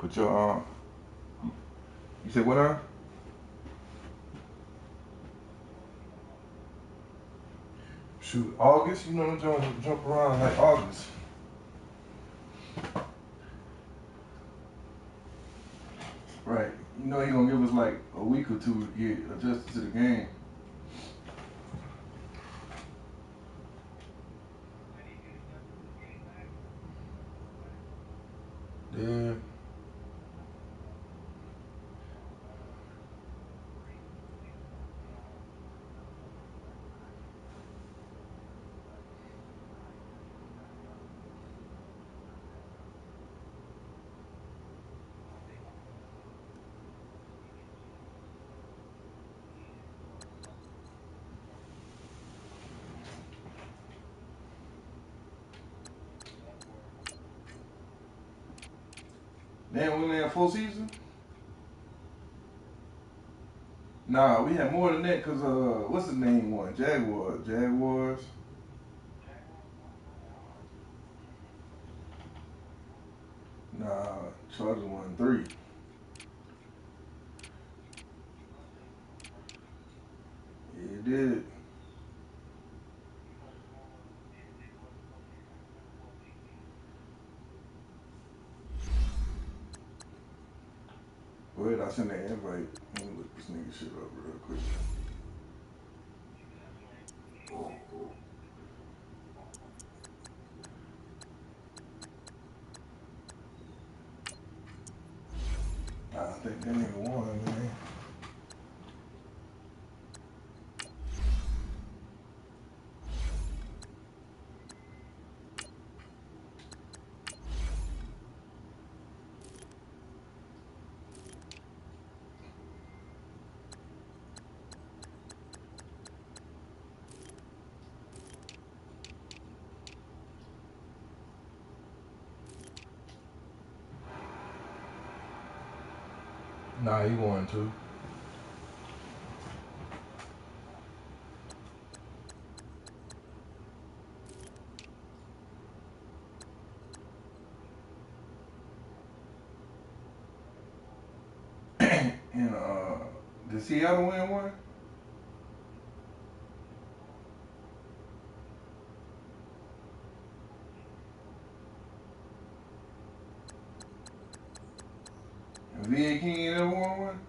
Put your you said what on? Shoot, August. You know them jump around like August. Right. You know he gonna give us like a week or two to get adjusted to the game. Yeah. Damn, we only had 4 seasons? Nah, we had more than that because, what's his name won? Jaguars. Nah, Chargers won 3. Yeah, it did. Go ahead, I send that invite. Let me look this nigga shit up real quick. I think that nigga won, man. Nah, he won too. And did Seattle win one? And VA King ain't ever won one?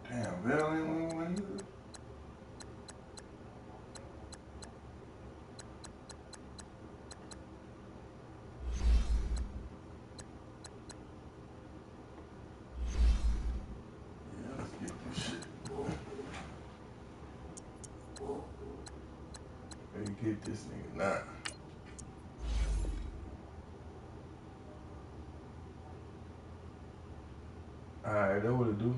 Damn, Bell ain't won one either. Yeah, let's get this shit. Hey, get this nigga now. Alright, that what it do.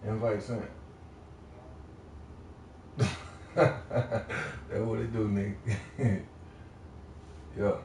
Invite sent. That what it do, nigga. Yeah.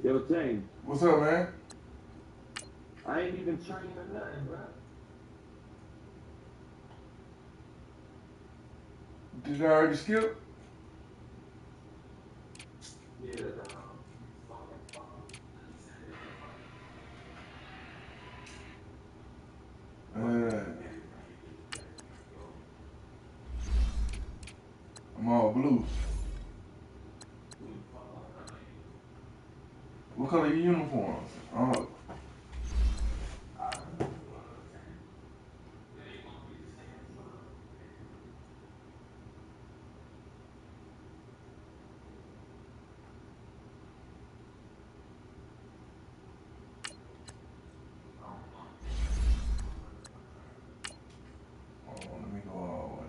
Yo, James. What's up, man? I ain't even training or nothing, bro. Did you already skip? Yeah. I'm all blue. What color your uniforms? Oh. Let me go all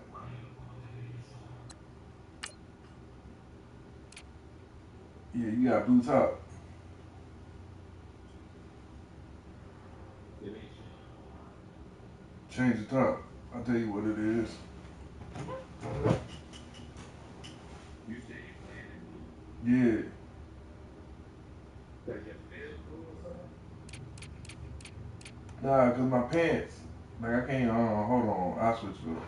the way. Yeah, you got blue top. Change the top. I'll tell you what it is. Yeah. Nah, cause my pants, like I can't, hold on, I'll switch it up.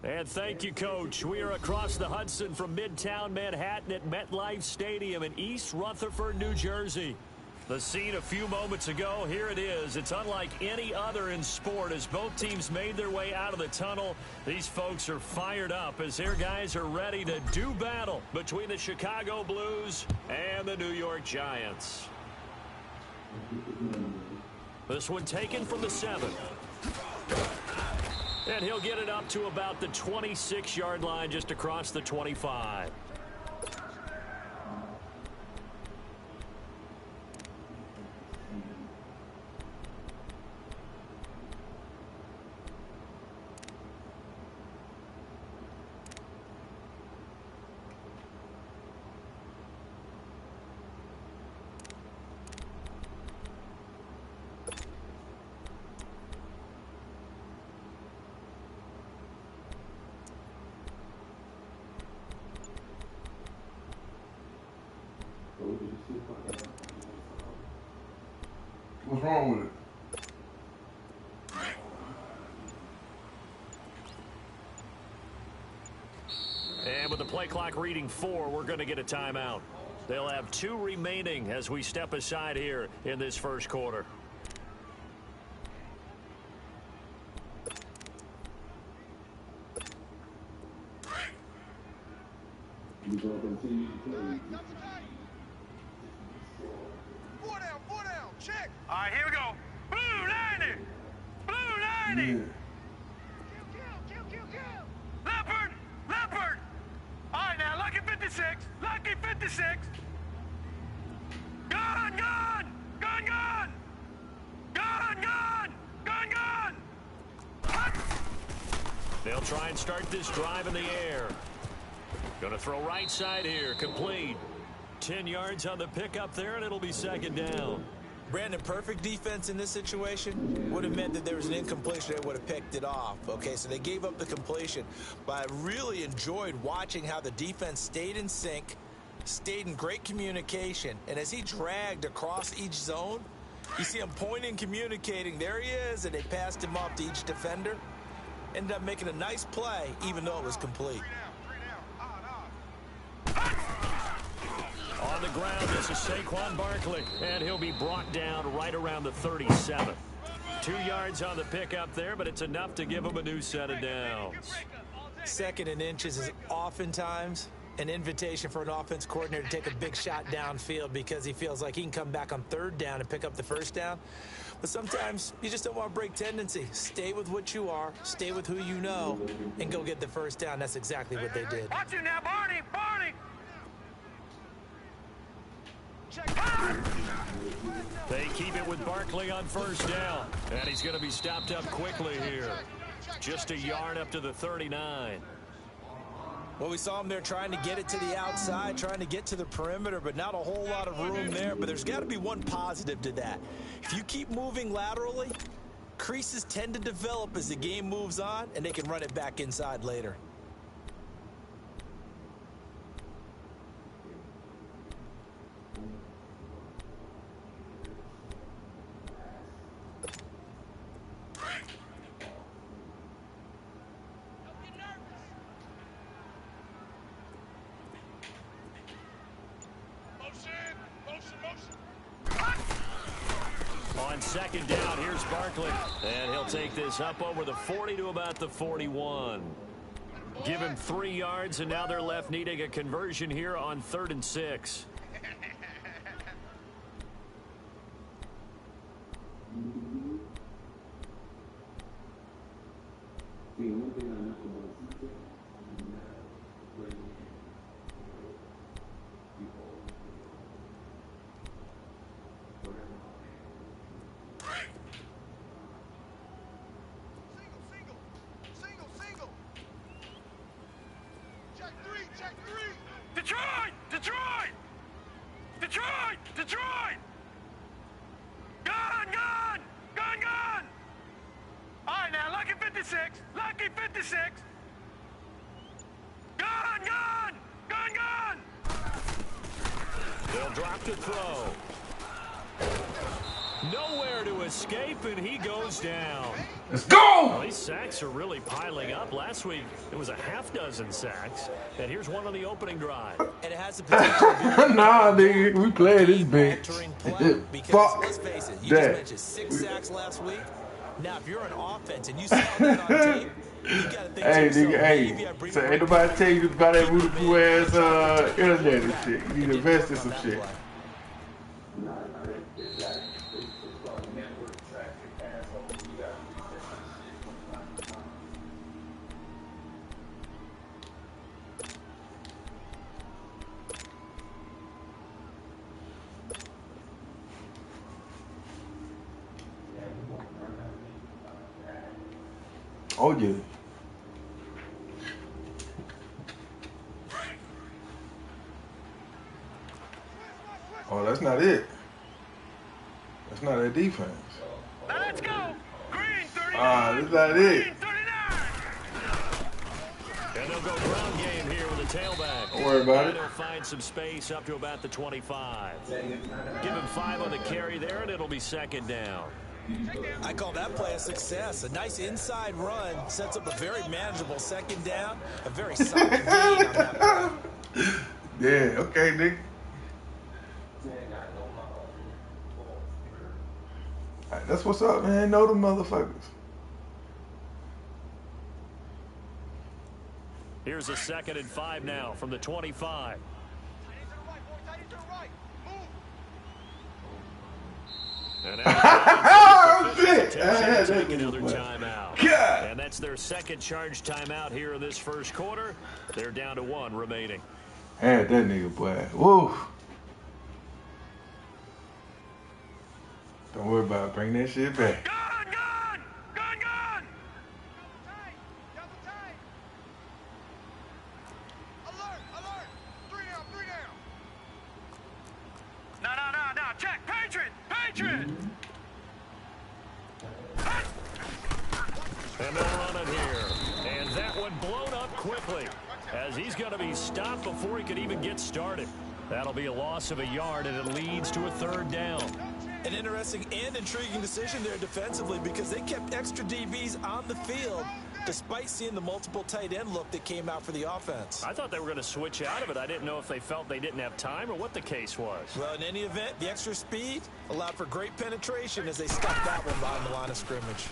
And thank you, Coach. We are across the Hudson from Midtown Manhattan at MetLife Stadium in East Rutherford, New Jersey. The scene a few moments ago, here it is. It's unlike any other in sport as both teams made their way out of the tunnel. These folks are fired up as their guys are ready to do battle between the Chicago Blues and the New York Giants. This one taken from the 7. And he'll get it up to about the 26-yard line just across the 25. What's wrong with it? And with the play clock reading 4, we're going to get a timeout. They'll have 2 remaining as we step aside here in this first quarter. We're going to continue to play. Four down, check. All right, here we go. Blue 90. Blue 90. Yeah. Kill. Leopard. All right, now, lucky 56. Lucky 56. Gun. Hut. They'll try and start this drive in the air. Going to throw right side here, complete. 10 yards on the pickup there, and it'll be second down. Brandon, perfect defense in this situation would have meant that there was an incompletion. They would have picked it off. Okay, so they gave up the completion. But I really enjoyed watching how the defense stayed in sync, stayed in great communication. And as he dragged across each zone, you see him pointing, communicating. There he is, and they passed him off to each defender. Ended up making a nice play, even though it was complete. On the ground, this is Saquon Barkley, and he'll be brought down right around the 37. 2 yards on the pickup there, but it's enough to give him a new set of downs. 2nd and inches is oftentimes an invitation for an offense coordinator to take a big shot downfield because he feels like he can come back on 3rd down and pick up the 1st down. But sometimes you just don't want to break tendency. Stay with what you are, stay with who you know, and go get the 1st down. That's exactly what they did. Watch it now, Barney! Barney! They keep it with Barkley on 1st down, and he's going to be stopped up quickly here. Just a yard up to the 39. Well, we saw him there trying to get it to the outside, trying to get to the perimeter, but not a whole lot of room there. But there's got to be one positive to that. If you keep moving laterally, creases tend to develop as the game moves on, and they can run it back inside later. On 2nd down, here's Barkley, and he'll take this up over the 40 to about the 41. Give him 3 yards, and now they're left needing a conversion here on 3rd and 6. Detroit! Detroit! Detroit! Detroit! Gun! Gun! Gun! Gun! All right, now, lucky 56. Lucky 56. Gun! Gun! Gun! Gun! They'll drop to throw. Nowhere to escape, and he goes down. Let's go! Well, these sacks are really piling up. Last week, it was a half-dozen sacks. And here's one on the opening drive. And it has the potential to be Nah, nigga, we playing this bitch. because, Fuck let's face it, you that. just mentioned 6 sacks last week. Now, if you're an offense and you saw that on tape, you got to think Hey, to yourself, nigga, maybe I hey. bring So the ain't nobody tell you about that Rudifu ass internet and shit. You need to invest in some shit. Oh yeah. Oh, that's not it. That's not that defense. Now let's go! Green 39! That's not it. Green 39! And they'll go ground game here with a tailback. Don't worry about it. He'll find some space up to about the 25. Give him 5 on the carry there, and it'll be 2nd down. I call that play a success. A nice inside run sets up a very manageable 2nd down. A very solid gain on that play. Yeah, okay, nigga. Alright, that's what's up, man. Know them motherfuckers. Here's a 2nd and 5 now from the 25. And Oh, shit! take another timeout. God. And that's their 2nd charge timeout here in this 1st quarter. They're down to 1 remaining. Had that nigga, boy. Woo. Don't worry about it. Bring that shit back. Gun! Gun! Gun! Gun! Alert! Alert! 3 down! 3 down! No! Check! Patriot! Patriot! and blown up quickly, as he's going to be stopped before he could even get started. That'll be a loss of a yard, and it leads to a 3rd down. An interesting and intriguing decision there defensively, because they kept extra DBs on the field despite seeing the multiple tight end look that came out for the offense. I thought they were going to switch out of it. I didn't know if they felt they didn't have time or what the case was. Well, in any event, the extra speed allowed for great penetration as they stopped that one behind the line of scrimmage.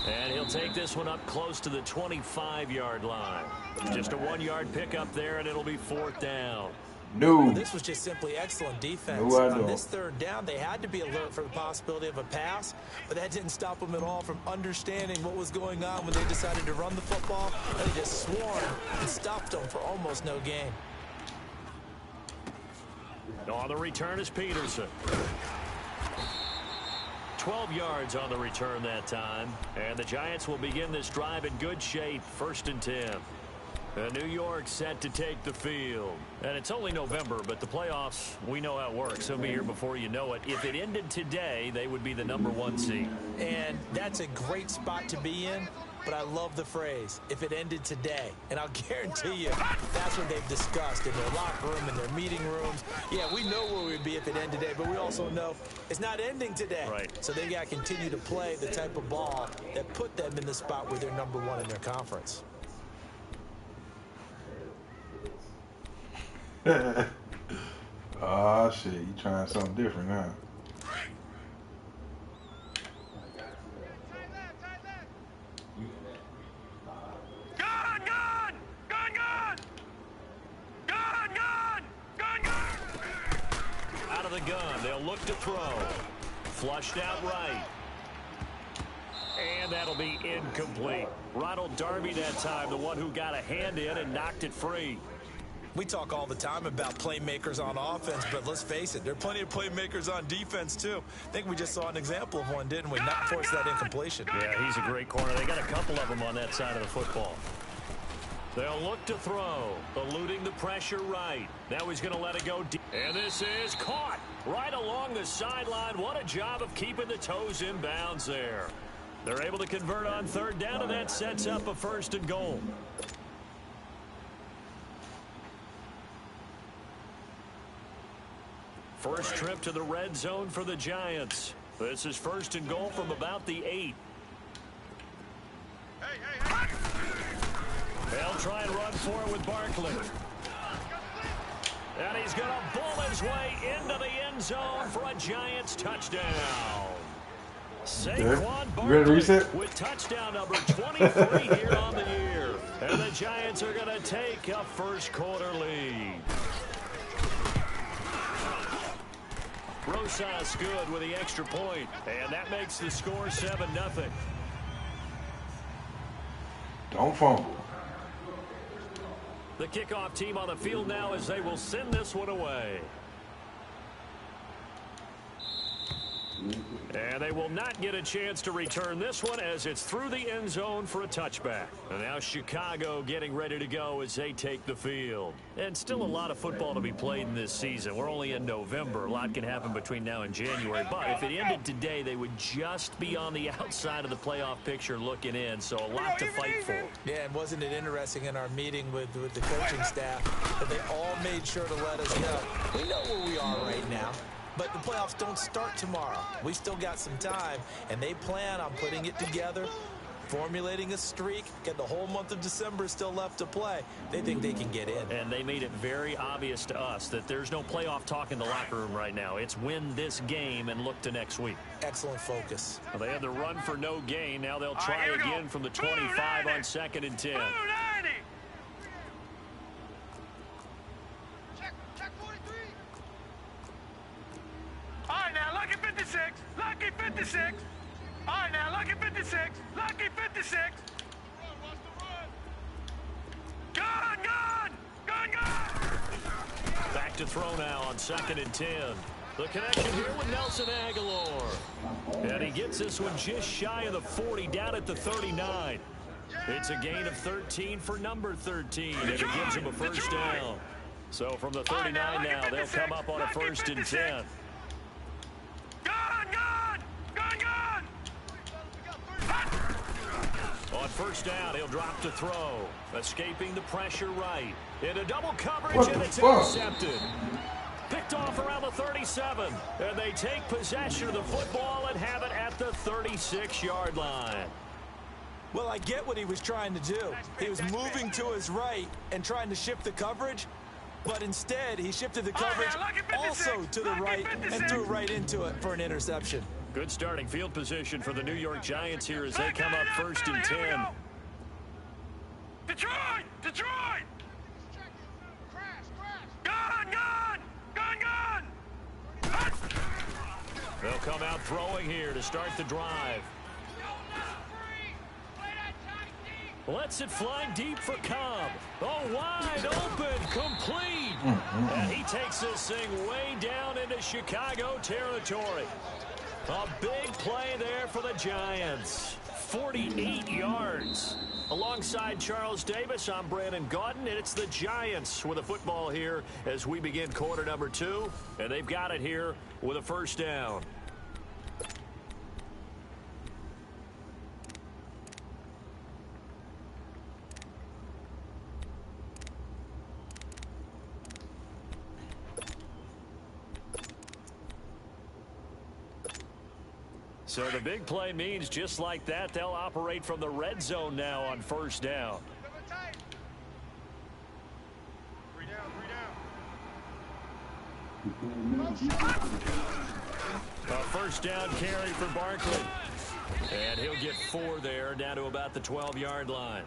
And he'll take this one up close to the 25-yard line. Just a 1-yard pickup there, and it'll be 4th down. No. This was just simply excellent defense. No, On this 3rd down, they had to be alert for the possibility of a pass, but that didn't stop them at all from understanding what was going on when they decided to run the football. They just swarmed and stopped them for almost no gain. On the return is Peterson. 12 yards on the return that time. And the Giants will begin this drive in good shape. 1st and 10. New York set to take the field. And it's only November, but the playoffs, we know how it works. They'll be here before you know it. If it ended today, they would be the #1 seed. And that's a great spot to be in. But I love the phrase, if it ended today. And I'll guarantee you, that's what they've discussed in their locker room, in their meeting rooms. Yeah, we know where we'd be if it ended today, but we also know it's not ending today. Right. So they've got to continue to play the type of ball that put them in the spot where they're #1 in their conference. Oh, shit. You trying something different now. Out of the gun, they'll look to throw. Flushed out right. And that'll be incomplete. Ronald Darby that time, the one who got a hand in and knocked it free. We talk all the time about playmakers on offense, but let's face it, there are plenty of playmakers on defense, too. I think we just saw an example of one, didn't we? Not force that incompletion. Yeah, he's a great corner. They got a couple of them on that side of the football. They'll look to throw, eluding the pressure right. Now he's going to let it go deep. And this is caught right along the sideline. What a job of keeping the toes in bounds there. They're able to convert on 3rd down, and that sets up a 1st and goal. First trip to the red zone for the Giants. This is 1st and goal from about the 8. They'll try and run for it with Barkley. And he's going to bull his way into the end zone for a Giants touchdown. Saquon Barkley with touchdown number 23 here on the year. And the Giants are going to take a 1st quarter lead. Rosas good with the extra point, and that makes the score 7-0. Don't fumble. The kickoff team on the field now as they will send this one away. And they will not get a chance to return this one as it's through the end zone for a touchback. And now Chicago getting ready to go as they take the field. And still a lot of football to be played in this season. We're only in November. A lot can happen between now and January. But if it ended today, they would just be on the outside of the playoff picture looking in. So a lot to fight for. Yeah, and wasn't it interesting in our meeting with the coaching staff that they all made sure to let us know. We know where we are right now. But the playoffs don't start tomorrow. We still got some time, and they plan on putting it together, formulating a streak, get the whole month of December still left to play. They think they can get in. And they made it very obvious to us that there's no playoff talk in the locker room right now. It's win this game and look to next week. Excellent focus. Well, they had the run for no gain. Now they'll try again from the 25 on 2nd and 10. All right, now, lucky 56. Lucky 56. All right, now, lucky 56. Lucky 56. Gun, gun. Gun, gun. Back to throw now on 2nd and 10. The connection here with Nelson Aguilar. And he gets this one just shy of the 40, down at the 39. It's a gain of 13 for number 13, and it gives him a 1st down. So from the 39 now, they'll come up on a 1st and 10. On first down, he'll drop to throw. Escaping the pressure right. Into double coverage, What and the it's fuck? intercepted. Picked off around the 37. And they take possession of the football and have it at the 36-yard line. Well, I get what he was trying to do. He was moving to his right and trying to shift the coverage, but instead he shifted the coverage also to the right and threw right into it for an interception. Good starting field position for the New York Giants here as they come up first and 10. Detroit! Detroit! Gun! Gun! Gun! Gun! They'll come out throwing here to start the drive. Lets it fly deep for Cobb. Oh, wide open, complete. And he takes this thing way down into Chicago territory. A big play there for the Giants. 48 yards. Alongside Charles Davis, I'm Brandon Gaudin, and it's the Giants with a football here as we begin quarter number 2. And they've got it here with a first down. So the big play means just like that, they'll operate from the red zone now on first down. 3 down. A first down carry for Barkley. And he'll get 4 there, down to about the 12-yard line.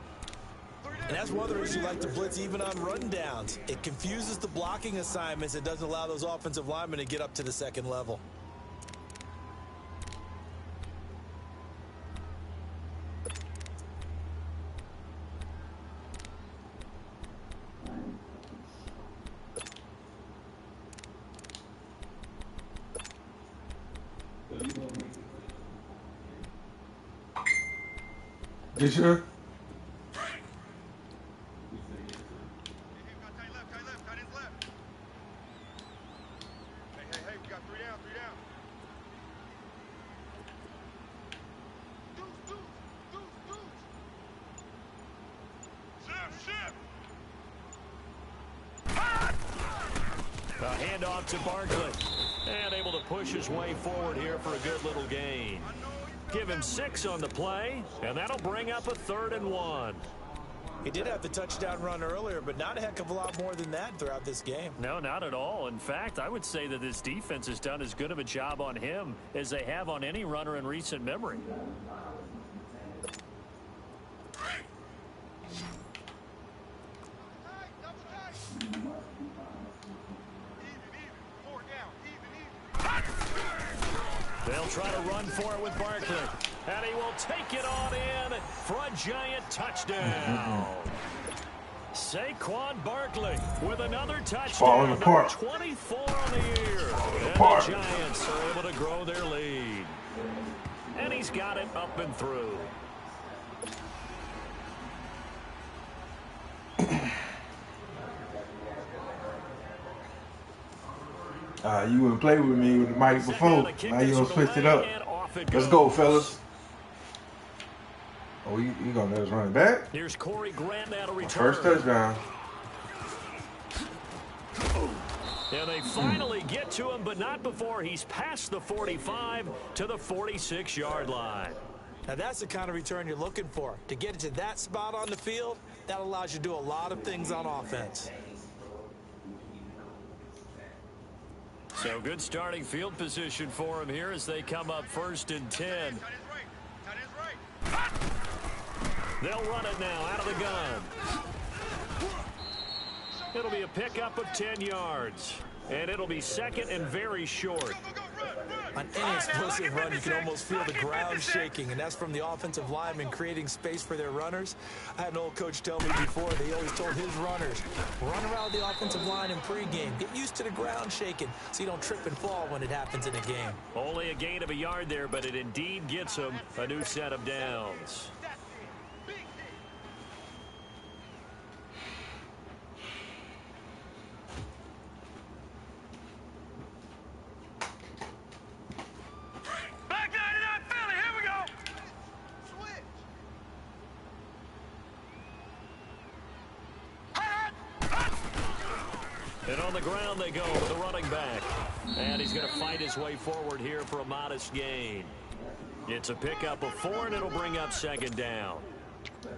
And that's one of the reasons you like to blitz even on rundowns. It confuses the blocking assignments. It doesn't allow those offensive linemen to get up to the second level. Did you? Hey, we got 3 down, 3 down. Deuce. Shift. A handoff to Barkley. And able to push his way forward here for a good little gain. Give him 6 on the play, and that'll bring up a 3rd and 1. He did have the touchdown run earlier, but not a heck of a lot more than that throughout this game. No, not at all. In fact, I would say that this defense has done as good of a job on him as they have on any runner in recent memory. They'll try to run for it with Barkley. And he will take it on in for a Giant touchdown. Saquon Barkley with another touchdown. Falling apart. 24 on the year. And Apart. the Giants are able to grow their lead. And he's got it up and through. You wouldn't play with me with the mic before. Now you done switched it up. Let's go, fellas. Oh, you gonna let us run it back? Here's Corey Grant now to return. First touchdown. And they finally get to him, but not before he's past the 45 to the 46-yard line. Now that's the kind of return you're looking for. To get it to that spot on the field, that allows you to do a lot of things on offense. So good starting field position for him here as they come up first and 10. They'll run it now out of the gun. It'll be a pickup of 10 yards. And it'll be second and very short. On any explosive run, you can almost feel the ground shaking, and that's from the offensive linemen creating space for their runners. I had an old coach tell me before, they always told his runners, run around the offensive line in pregame. Get used to the ground shaking so you don't trip and fall when it happens in a game. Only a gain of a yard there, but it indeed gets them a new set of downs. And on the ground they go with the running back. And he's going to fight his way forward here for a modest gain. It's a pickup of 4, and it'll bring up second down.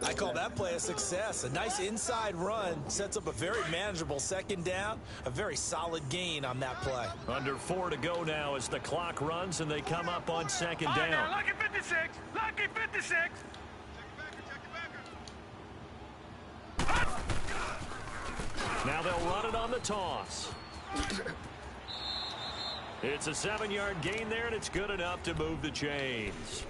I call that play a success. A nice inside run sets up a very manageable second down. A very solid gain on that play. Under 4 to go now as the clock runs, and they come up on second down. Now, lucky 56. Lucky 56. Now they'll run it on the toss. It's a 7-yard gain there, and it's good enough to move the chains.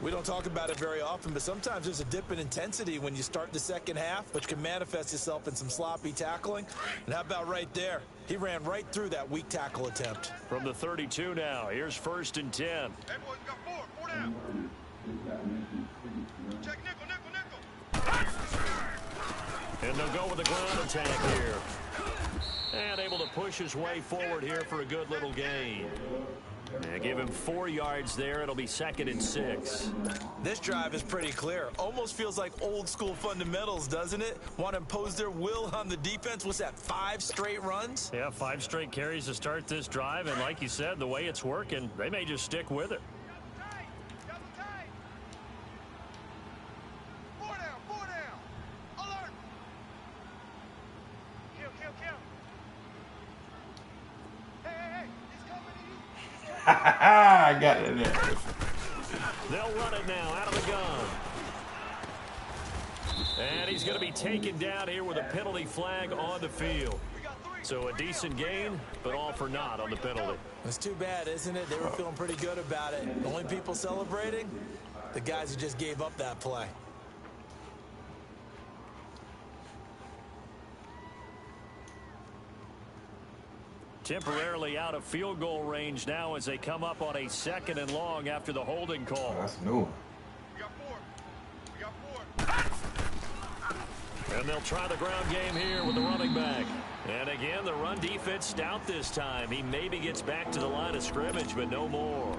We don't talk about it very often, but sometimes there's a dip in intensity when you start the second half, which can manifest itself in some sloppy tackling. And how about right there? He ran right through that weak tackle attempt. From the 32 now, here's 1st and 10. Hey, boys, we got 4 down. Check nickel. And they'll go with the ground attack here. And able to push his way forward here for a good little gain. And give him 4 yards there. It'll be 2nd and 6. This drive is pretty clear. Almost feels like old school fundamentals, doesn't it? Want to impose their will on the defense. What's that, 5 straight runs? Yeah, 5 straight carries to start this drive. And like you said, the way it's working, they may just stick with it. I got it there. They'll run it now out of the gun. And he's going to be taken down here with a penalty flag on the field. So a decent gain, but all for naught on the penalty. It's too bad, isn't it? They were feeling pretty good about it. The only people celebrating? The guys who just gave up that play. Temporarily out of field goal range now as they come up on a 2nd and long after the holding call. Oh, that's new. We got 4. And they'll try the ground game here with the running back. And again, the run defense stout this time. He maybe gets back to the line of scrimmage, but no more.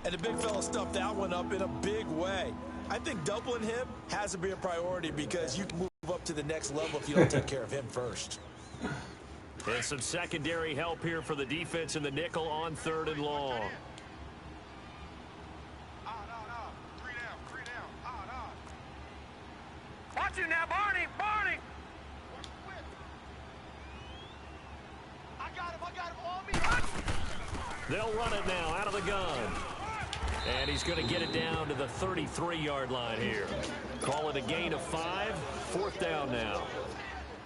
And the big fella stuffed that one up in a big way. I think doubling him has to be a priority because you can move up to the next level if you don't take care of him first. And some secondary help here for the defense in the nickel on 3rd and long. 3 down. Watch him now, Barney. I got him on me. They'll run it now out of the gun. And he's going to get it down to the 33-yard line here. Call it a gain of 5. 4th down now.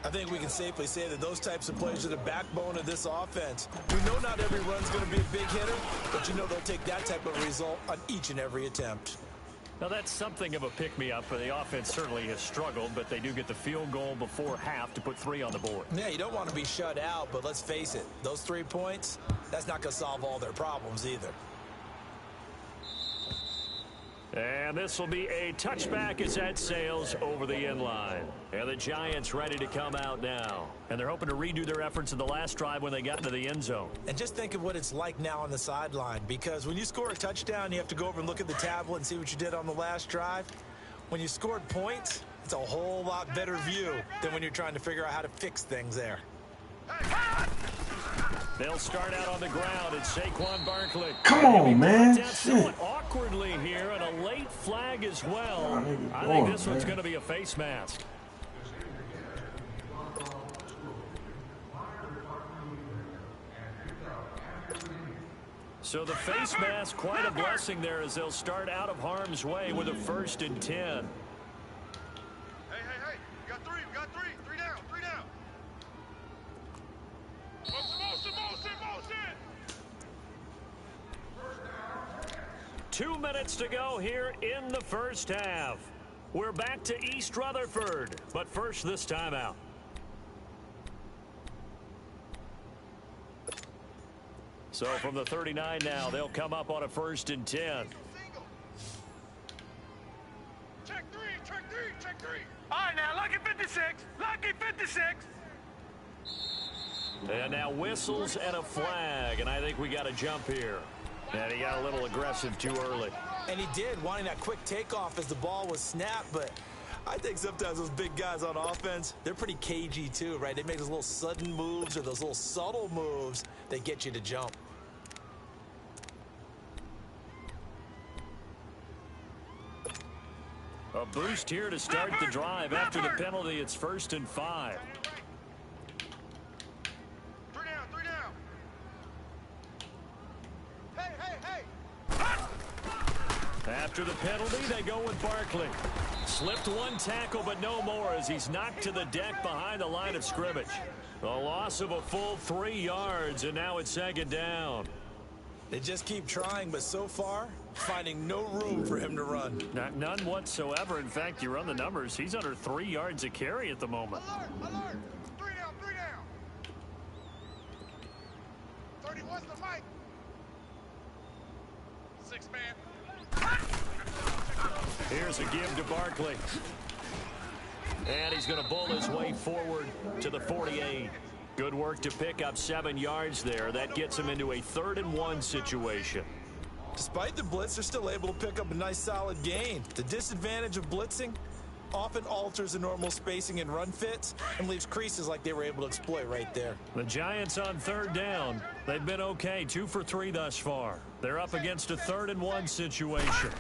I think we can safely say that those types of plays are the backbone of this offense. We know not every run's going to be a big hitter, but you know they'll take that type of result on each and every attempt. Now that's something of a pick-me-up. The offense certainly has struggled, but they do get the field goal before half to put 3 on the board. Yeah, you don't want to be shut out, but let's face it, those 3 points, that's not going to solve all their problems either. And this will be a touchback as that sails over the end line. And the Giants ready to come out now. And they're hoping to redo their efforts in the last drive when they got into the end zone. And just think of what it's like now on the sideline, because when you score a touchdown, you have to go over and look at the tablet and see what you did on the last drive. When you scored points, it's a whole lot better view than when you're trying to figure out how to fix things there. They'll start out on the ground. It's Saquon Barkley. Come on, man. Down somewhat awkwardly here, and a late flag as well. I think this one's going to be a face mask. So the face mask, quite a blessing there as they'll start out of harm's way with a 1st and 10. Hey. We got 3. 3 down. Motion. 2 minutes to go here in the first half. We're back to East Rutherford, but first this timeout. So from the 39 now, they'll come up on a 1st and 10. Check 3. All right, now, lucky 56. And now whistles and a flag, and I think we got a jump here. And he got a little aggressive too early. And he did, wanting that quick takeoff as the ball was snapped, but I think sometimes those big guys on offense, they're pretty cagey too, right? They make those little sudden moves or those little subtle moves that get you to jump. A boost here to start the drive. After the penalty, it's 1st and 5. 3 down, 3 down. Hey. After the penalty, they go with Barkley. Slipped one tackle, but no more as he's knocked to the deck behind the line of scrimmage. A loss of a full 3 yards, and now it's 2nd down. They just keep trying, but so far, finding no room for him to run. None whatsoever. In fact, you run the numbers, he's under 3 yards a carry at the moment. Alert. 3 down. 30, what's the mic? 6 man. Here's a give to Barkley. And he's going to bull his way forward to the 48. Good work to pick up 7 yards there. That gets him into a 3rd and 1 situation. Despite the blitz, they're still able to pick up a nice solid gain. The disadvantage of blitzing often alters the normal spacing and run fits and leaves creases like they were able to exploit right there. The Giants on 3rd down. They've been okay, 2 for 3 thus far. They're up against a 3rd and 1 situation.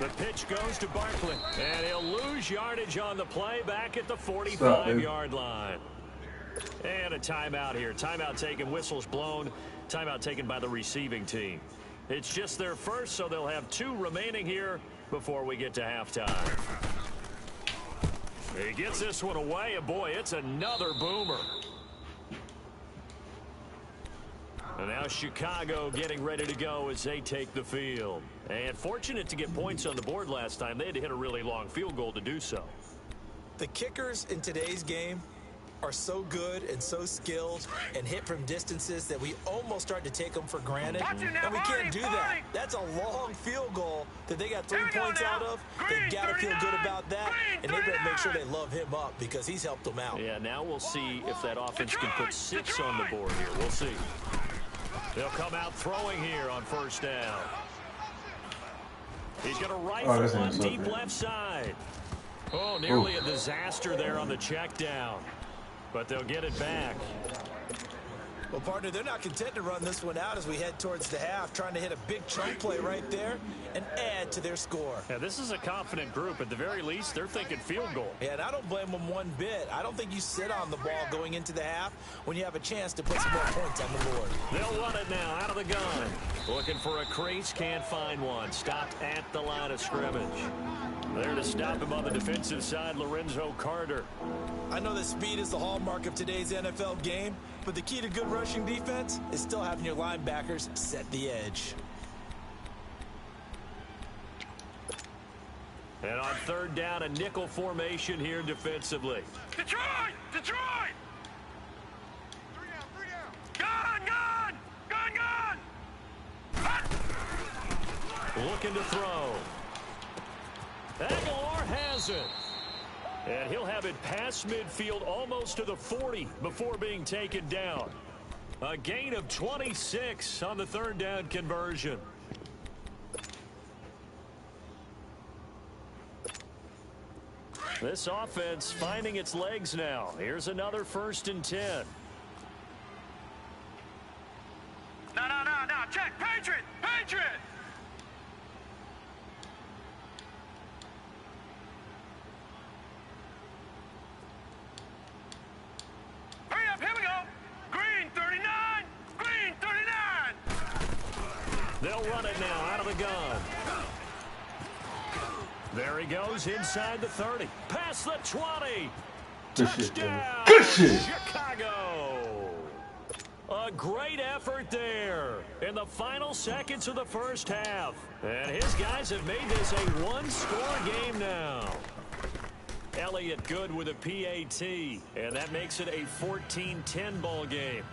The pitch goes to Barkley, and he'll lose yardage on the play back at the 45-yard line. And a timeout here. Timeout taken, whistles blown. Timeout taken by the receiving team. It's just their first, so they'll have 2 remaining here before we get to halftime. He gets this one away, and boy, it's another boomer. And now Chicago getting ready to go as they take the field. And fortunate to get points on the board last time. They had to hit a really long field goal to do so. The kickers in today's game are so good and so skilled and hit from distances that we almost start to take them for granted. And we can't do that. That's a long field goal that they got 3 points out of. They've got to feel good about that. And they better make sure they love him up because he's helped them out. Yeah, now we'll see if that offense can put 6 on the board here. We'll see. They'll come out throwing here on 1st down. He's going to rifle one deep left side. Oh, nearly a disaster there on the check down. But they'll get it back. Well, partner, they're not content to run this one out as we head towards the half, trying to hit a big chunk play right there and add to their score. Yeah, this is a confident group. At the very least, they're thinking field goal. Yeah, and I don't blame them one bit. I don't think you sit on the ball going into the half when you have a chance to put some more points on the board. They'll run it now out of the gun. Looking for a crease, can't find one. Stopped at the line of scrimmage. There to stop him on the defensive side, Lorenzo Carter. I know that speed is the hallmark of today's NFL game, but the key to good rushing defense is still having your linebackers set the edge. And on 3rd down, a nickel formation here defensively. Detroit! 3 down. Gun! Looking to throw. Aguilar has it. And he'll have it past midfield almost to the 40 before being taken down. A gain of 26 on the 3rd down conversion. This offense finding its legs now. Here's another 1st and 10. No. Check. Patriot. Hurry up. Here we go. Green 39. They'll run it now out of the gun. There he goes inside the 30. Past the 20. Touchdown. Good shit. Chicago. A great effort there in the final seconds of the 1st half. And his guys have made this a 1-score game now. Elliott good with a PAT, and that makes it a 14-10 ball game.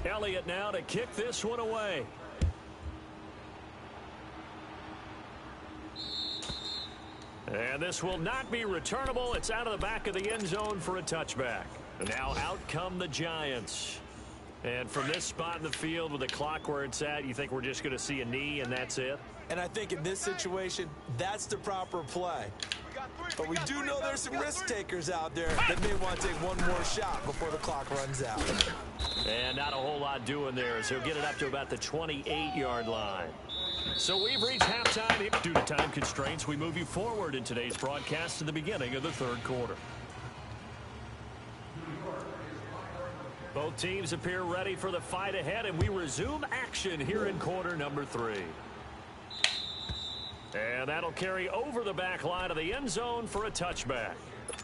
Elliott now to kick this one away. And this will not be returnable. It's out of the back of the end zone for a touchback. And now out come the Giants. And from this spot in the field with the clock where it's at, you think we're just going to see a knee and that's it? And I think in this situation, that's the proper play. But we do know there's some risk takers out there that may want to take one more shot before the clock runs out. And not a whole lot doing there, as he'll get it up to about the 28-yard line. So we've reached halftime. Due to time constraints, we move you forward in today's broadcast to the beginning of the third quarter. Both teams appear ready for the fight ahead, and we resume action here in quarter number 3. And that'll carry over the back line of the end zone for a touchback.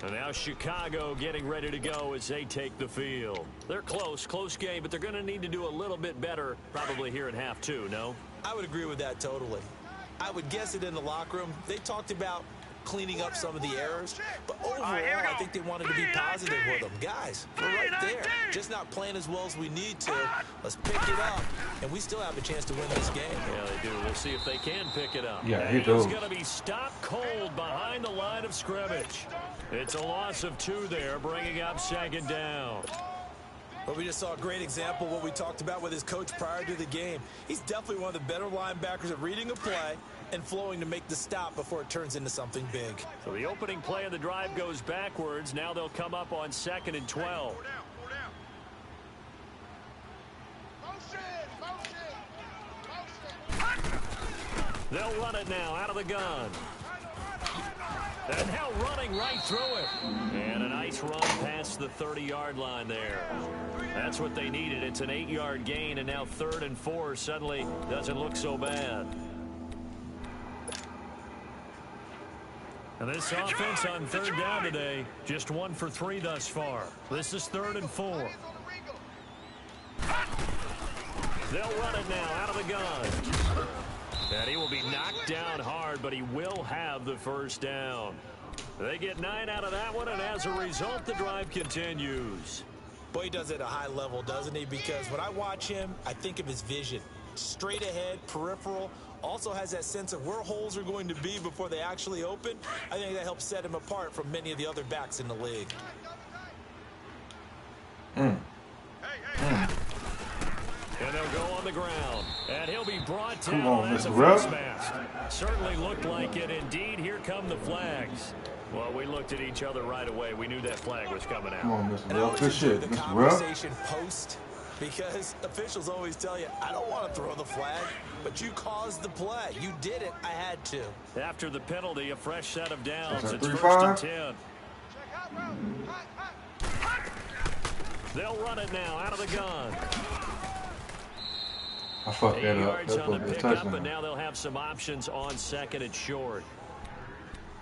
And now Chicago getting ready to go as they take the field. They're close game, but they're going to need to do a little bit better probably here in half 2, no? I would agree with that totally. I would guess it in the locker room. They talked about cleaning up some of the errors, but overall, I think they wanted to be positive with them. Guys, we're right there. Just not playing as well as we need to. Let's pick it up, and we still have a chance to win this game. Yeah, they do. We'll see if they can pick it up. Yeah, he's going to be stopped cold behind the line of scrimmage. It's a loss of 2 there, bringing up second down. But we just saw a great example of what we talked about with his coach prior to the game. He's definitely one of the better linebackers at reading a play and flowing to make the stop before it turns into something big. So the opening play of the drive goes backwards. Now they'll come up on 2nd and 12. They'll run it now out of the gun. And now running right through it. And a nice run past the 30-yard line there. That's what they needed. It's an 8-yard gain, and now 3rd and 4 suddenly doesn't look so bad. And this offense on 3rd down today, just 1 for 3 thus far. This is 3rd and 4. They'll run it now out of the gun. And he will be knocked down hard, but he will have the first down. They get 9 out of that one, and as a result, the drive continues. Boy, he does it at a high level, doesn't he? Because when I watch him, I think of his vision. Straight ahead, peripheral, also has that sense of where holes are going to be before they actually open. I think that helps set him apart from many of the other backs in the league. And they'll go on the ground. And he'll be brought down. Come on, as a Mr. face mask. Certainly looked like it. Indeed, here come the flags. Well, we looked at each other right away. We knew that flag was coming out. Come on, Mr. And I Ruff. always Good enjoy shit, the Mr. conversation post, because officials always tell you, I don't want to throw the flag, but you caused the play. You did it. I had to. After the penalty, a fresh set of downs. It's It's 3-5. 1st and 10. They'll run it now out of the gun. I fucked 8 that up. yards That's on the supposed to be a pickup, touchdown. and now they'll have some options on 2nd and short.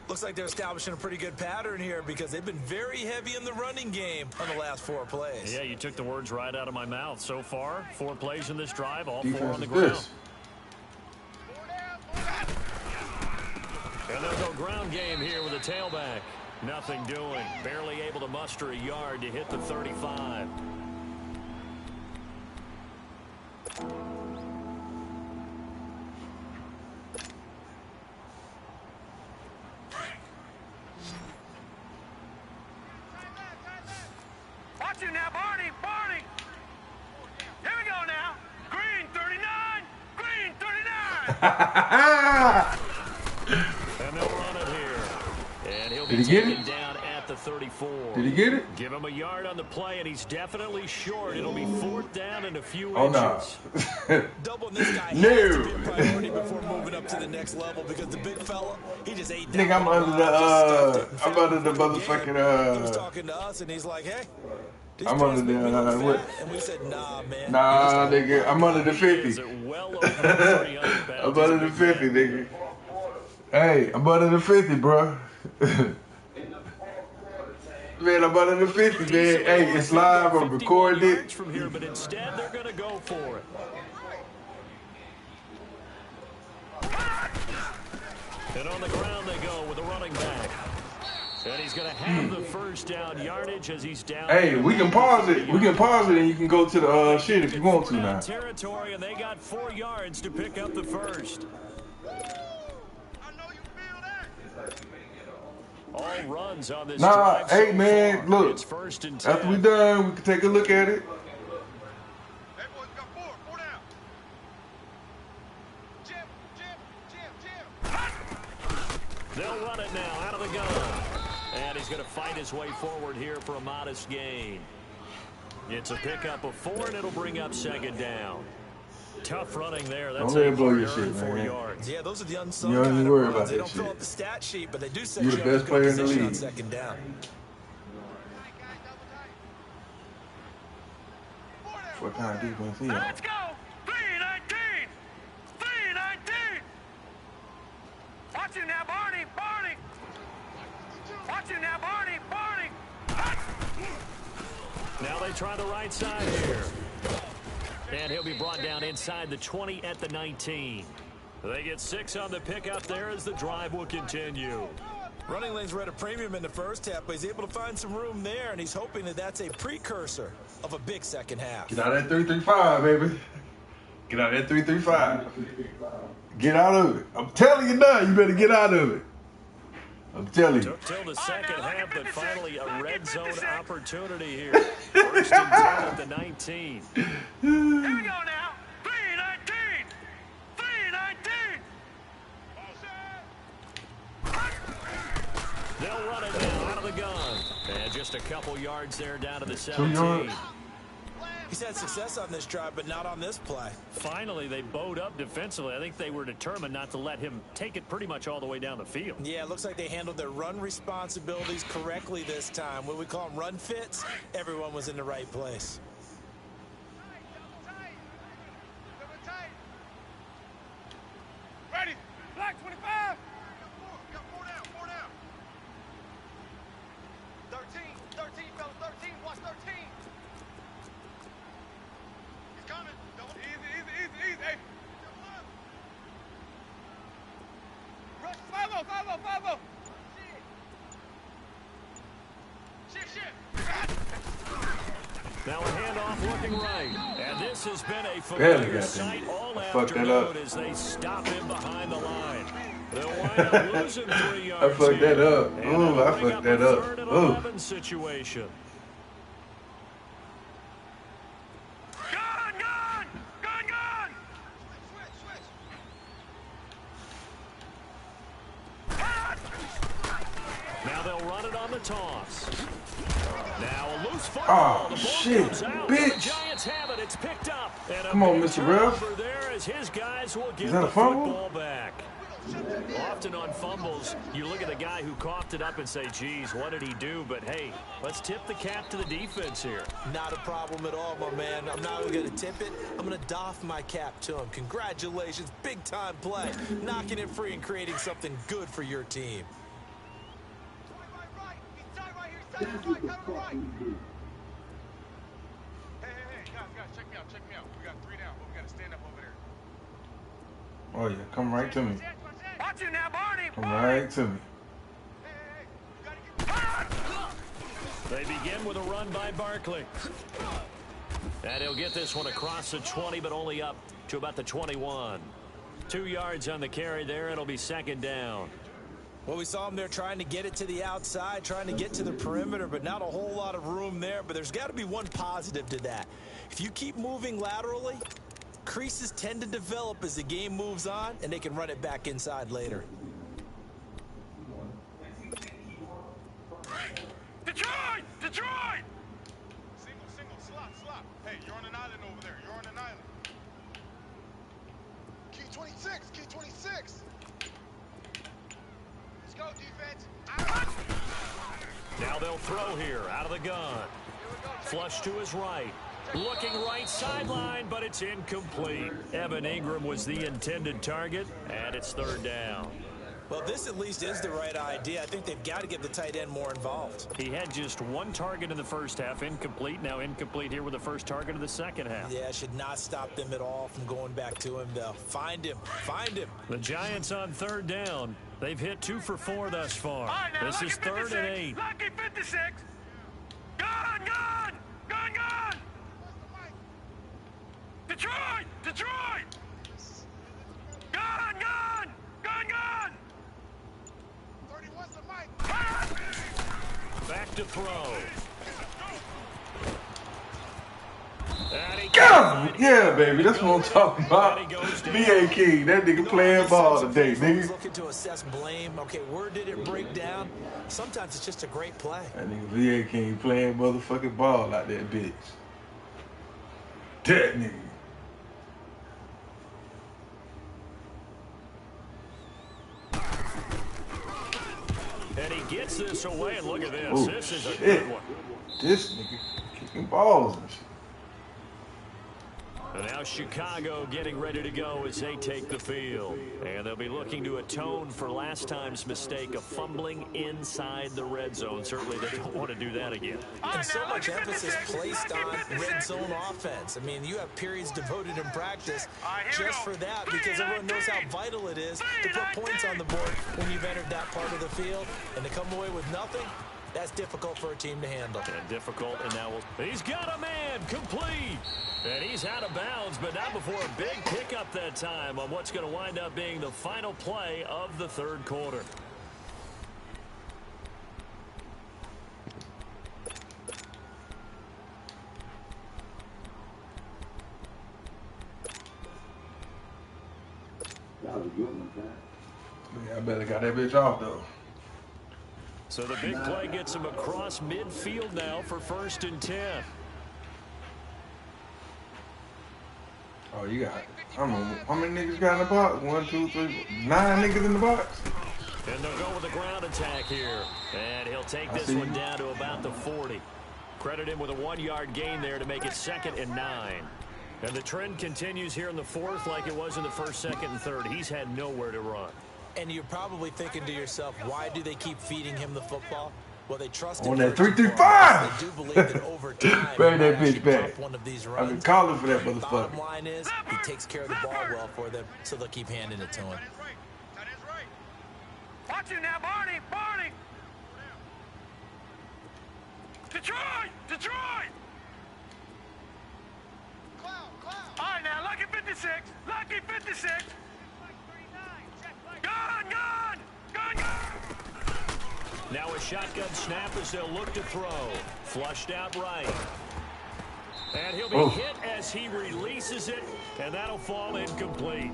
Looks like they're establishing a pretty good pattern here because they've been very heavy in the running game on the last 4 plays. Yeah, you took the words right out of my mouth. So far, 4 plays in this drive, all Defense 4 on the is ground. this. And they'll go ground game here with a tailback. Nothing doing. Barely able to muster a yard to hit the 35. Watch it now, Barney! Here we go now. Green 39! Green 39! And they'll run it here. And he'll be Did he get taken it? down at the 34. Did he get it? Give him a yard on the play, and he's definitely short. It'll be 4th down and a few Oh, no. inches. Doubling this guy No. has to be a priority before moving up to the next level because the big fella, he just ate down. Nigga, I'm under the, I'm under the He was motherfucking, talking to us, and he's like, hey, these I'm guys under make me look the, what? fat. And we said, nah, man. Nah, nigga, I'm under the Is 50. it well over 300 pounds? I'm under the 50, nigga. Hey, I'm under the 50, bro. Man, I'm under the 50, man. Hey, it's live. I'm recording it. From here, but instead they're going to go for it. And on the ground they go with a running back. And he's going to have the first down yardage as he's down. Hey, we can pause it. We can pause it and you can go to the shit if you want to now. Territory, and they got 4 yards to pick up the first. All runs on this Nah, drive hey so man, far. look. It's 1st and 10. After we done, we can take a look at it. They'll run it now out of the gun. And he's going to fight his way forward here for a modest gain. It's a pickup of 4, and it'll bring up second down. Tough running there. That's don't let it blow your shit, 4 man. yards. Yeah, those are the unsung You don't kind even of worry runs. about They that don't fill shit. up the stat sheet, but they do set You're you the up in best good player in the position on league. second down. What kind of defense he on? Let's go. 319. 319. Watch him now, Barney. Barney. Watch him now, Barney. Barney. Now they try the right side here. And he'll be brought down inside the 20 at the 19. They get 6 on the pickup there as the drive will continue. Running lanes were at a premium in the first half, but he's able to find some room there, and he's hoping that that's a precursor of a big second half. Get out of that 335, baby. Get out of that 335. Get out of it. I'm telling you now, you better get out of it. I'm telling you. Took till the second half, but finally a red zone opportunity here. First and 10 at the 19. Here we go now. 319. 319. They'll run it now out of the gun. And just a couple yards there down to the 2 17. yards. He's had success on this drive, but not on this play. Finally, they bowed up defensively. I think they were determined not to let him take it pretty much all the way down the field. Yeah, it looks like they handled their run responsibilities correctly this time. What we call them run fits, everyone was in the right place. Ready. Black 25. 13, fellas, 13, watch 13. He's coming. Easy. Hey. Rush, 5-0. Shit. Now a handoff looking right. And this has been a Barely familiar got sight him. all I fucked that up. afternoon as they stop him behind the line. They'll wind up losing 3 yards. I fucked that up. And Ooh, that'll I bring fucked a that up. 3rd and Ooh. 11 situation. Gun. Now they'll run it on the toss. Now a loose football. Oh, The ball shit, comes out. bitch. The Giants have it. It's picked up. And a Come on, big Mr. Ref. turnover there as his guys will get that the a fumble? football back. Often on fumbles, you look at the guy who coughed it up and say, geez, what did he do? But, hey, let's tip the cap to the defense here. Not a problem at all, my man. I'm not even going to tip it. I'm going to doff my cap to him. Congratulations. Big-time play. Knocking it free and creating something good for your team. Hey, guys, check me out. We got 3 down, but we got to stand up over there. Oh, yeah. Come right to me. Watch you now, Barney. Come right to me. They begin with a run by Barkley. And he'll get this one across the 20, but only up to about the 21. 2 yards on the carry there. It'll be second down. Well, we saw him there trying to get it to the outside, trying to get to the perimeter, but not a whole lot of room there. But there's got to be one positive to that. If you keep moving laterally, creases tend to develop as the game moves on, and they can run it back inside later. Detroit! Single, slot. Hey, you're on an island over there. You're on an island. Key 26. Let's go, defense. Now they'll throw here out of the gun. Flush to his right. Looking right sideline, but it's incomplete. Evan Ingram was the intended target, and it's third down. Well, this at least is the right idea. I think they've got to get the tight end more involved. He had just 1 target in the first half, incomplete. Now incomplete here with the first target of the second half. Yeah, should not stop them at all from going back to him, though. Find him. The Giants on third down. They've hit 2 for 4 thus far. Right, now, This is 3rd and 8. Lucky 56. Gun. Detroit. Gun. 31's the mic. Back to throw. God, yeah, baby, that's what I'm talking about. VA King, that nigga playing ball today, nigga. Looking to assess blame. Okay, where did it break down? Sometimes it's just a great play. That nigga VA King playing motherfucking ball like that bitch. That nigga. And he gets this away, and look at this. Oh, this is a shit. good one. This nigga kicking balls and shit. And now Chicago getting ready to go as they take the field. And they'll be looking to atone for last time's mistake of fumbling inside the red zone. Certainly they don't want to do that again. And so much emphasis placed on red zone offense. I mean, you have periods devoted in practice just for that because everyone knows how vital it is to put points on the board when you've entered that part of the field. And to come away with nothing, that's difficult for a team to handle. And difficult, and now he's got a man complete. And he's out of bounds, but not before a big pickup that time on what's going to wind up being the final play of the third quarter. Yeah, I better got that bitch off, though. So the big play gets him across midfield now for 1st and 10. Oh, you got, I don't know, how many niggas got in the box? 1, 2, 3, 9 niggas in the box? And they'll go with a ground attack here. And he'll take this one down to about the 40. Credit him with a 1-yard gain there to make it 2nd and 9. And the trend continues here in the 4th like it was in the 1st, 2nd, and 3rd. He's had nowhere to run. And you're probably thinking to yourself, why do they keep feeding him the football? Well, they trust him. On that 3-3-5! They do believe that over time, bring that bitch back. One of these runs. I've been calling for that The motherfucker. bottom line is, he takes care of the ball well for them, so they'll keep handing it to him. Watch it now, Barney! Barney! Detroit! Detroit! All right, now, Lucky 56! Lucky 56! Gun! Gun! Gun! Gun! Now a shotgun snap as they'll look to throw. Flushed out right. And he'll be hit as he releases it, and that'll fall incomplete.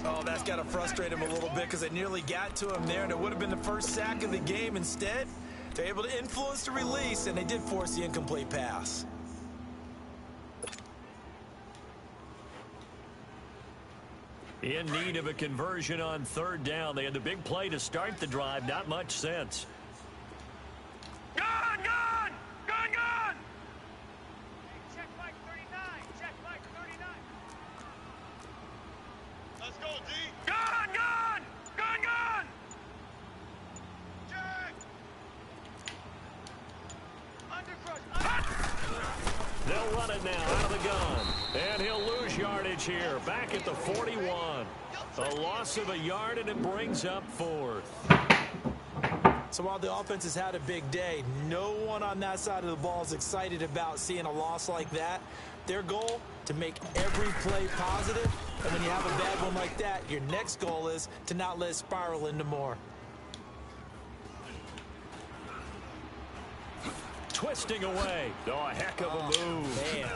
Oh, that's got to frustrate him a little bit because they nearly got to him there, and it would have been the first sack of the game. Instead, they're able to influence the release, and they did force the incomplete pass. In need of a conversion on 3rd down. They had the big play to start the drive. Not much sense. Gun! Gun! Gun! Gun! Check Mike 39. Check Mike 39. Let's go, D. Gun! Gun! Gun! Gun! Check. They'll run it now out of the gun. And he'll lose yardage here. Back at the 41. A loss of a yard, and it brings up 4th. So while the offense has had a big day, no one on that side of the ball is excited about seeing a loss like that. Their goal, to make every play positive. And when you have a bad one like that, your next goal is to not let it spiral into more. Twisting away. Oh, a heck of a move. Man.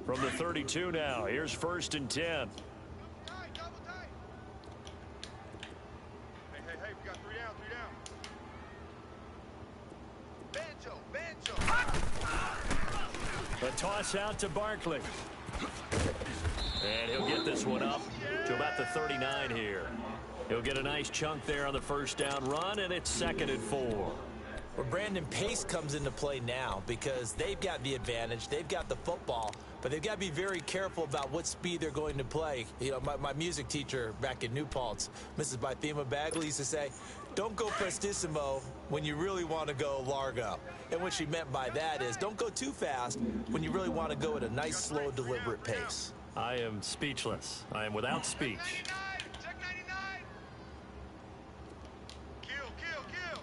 From the 32 now, here's 1st and 10. Hey, we got 3 down, 3 down. Banjo. A toss out to Barkley. And he'll get this one up to about the 39 here. He'll get a nice chunk there on the 1st down run, and it's 2nd and 4. Well, Brandon, pace comes into play now because they've got the advantage. They've got the football, but they've got to be very careful about what speed they're going to play. You know, my music teacher back in New Paltz, Mrs. Bythema Bagley, used to say, don't go prestissimo when you really want to go largo. And what she meant by that is don't go too fast when you really want to go at a nice, slow, deliberate pace. I am speechless. I am without speech. Check 99. Kill, kill, kill.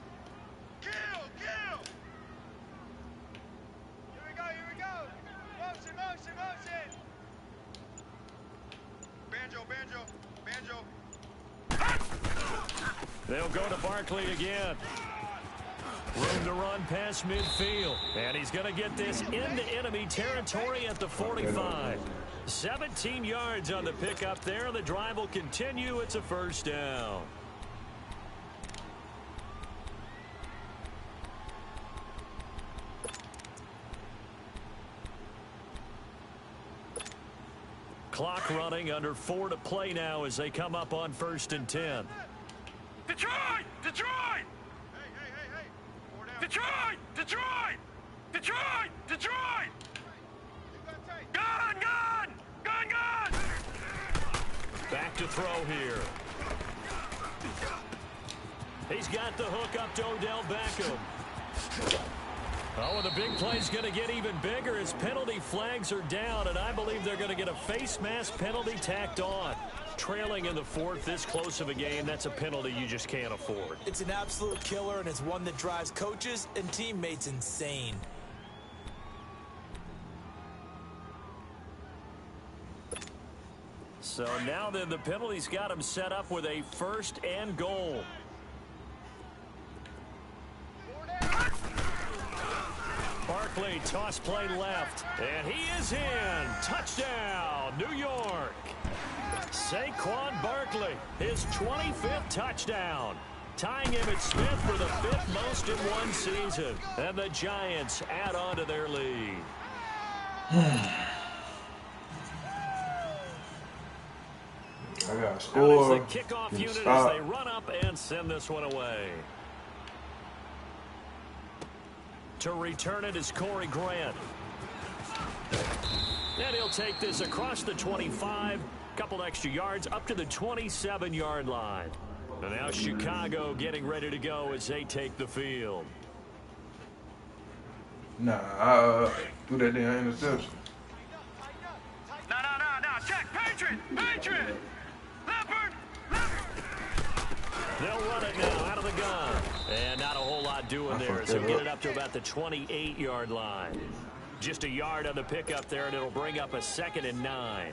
Kill, kill. They'll go to Barkley again. Room to run past midfield. And he's going to get this into enemy territory at the 45. 17 yards on the pickup there. The drive will continue. It's a first down. Clock running, under 4 to play now as they come up on 1st and 10. Detroit! Detroit! Detroit! Detroit! Detroit! Detroit! Gun! Gun! Gun! Gun! Back to throw here. He's got the hook up to Odell Beckham. Oh, and the big play's going to get even bigger as penalty flags are down, and I believe they're going to get a face mask penalty tacked on. Trailing in the 4th, this close of a game, that's a penalty you just can't afford. It's an absolute killer, and it's one that drives coaches and teammates insane. So now then, the penalty's got him set up with a 1st and goal. Barkley, toss play left, and he is in. Touchdown, New York. Saquon Barkley, his 25th touchdown, tying him at Smith for the 5th most in one season. And the Giants add on to their lead. I got a Now score. there's the kickoff unit as they run up and send this one away. To return it is Corey Grant. And he'll take this across the 25. Couple extra yards up to the 27-yard line. And now Chicago getting ready to go as they take the field. Nah, I threw that damn interception. No. Check. Patriot! Patriot! Leopard! Leopard! They'll run it now out of the gun. And not a whole lot doing there. So get it up to about the 28-yard line. Just a yard on the pickup there, and it'll bring up a 2nd and 9.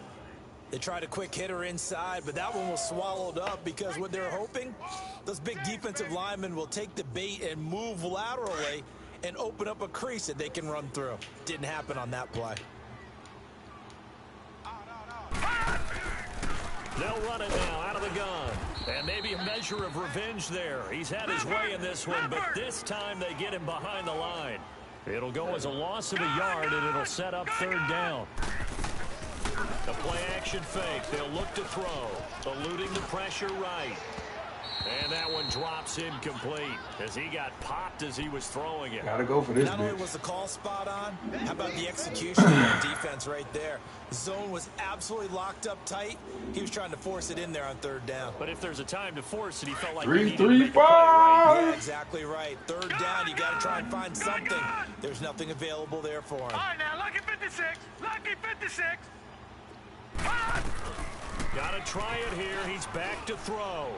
They tried a quick hitter inside, but that one was swallowed up because what they're hoping, those big defensive linemen will take the bait and move laterally and open up a crease that they can run through. Didn't happen on that play. They'll run it now out of the gun. And maybe a measure of revenge there. He's had his way in this one, but this time they get him behind the line. It'll go as a loss of a yard, and it'll set up 3rd down. The play-action fake. They'll look to throw. Eluding the pressure right. And that one drops incomplete as he got popped as he was throwing it. Gotta go for this. Not only was the call spot on, how about the execution of that defense right there? The zone was absolutely locked up tight. He was trying to force it in there on 3rd down. But if there's a time to force it, he felt like 3-3-5. Yeah, exactly right. 3rd down, you got to try and find something. There's nothing available there for him. All right, now, lucky 56. Lucky 56. Got to try it here. He's back to throw.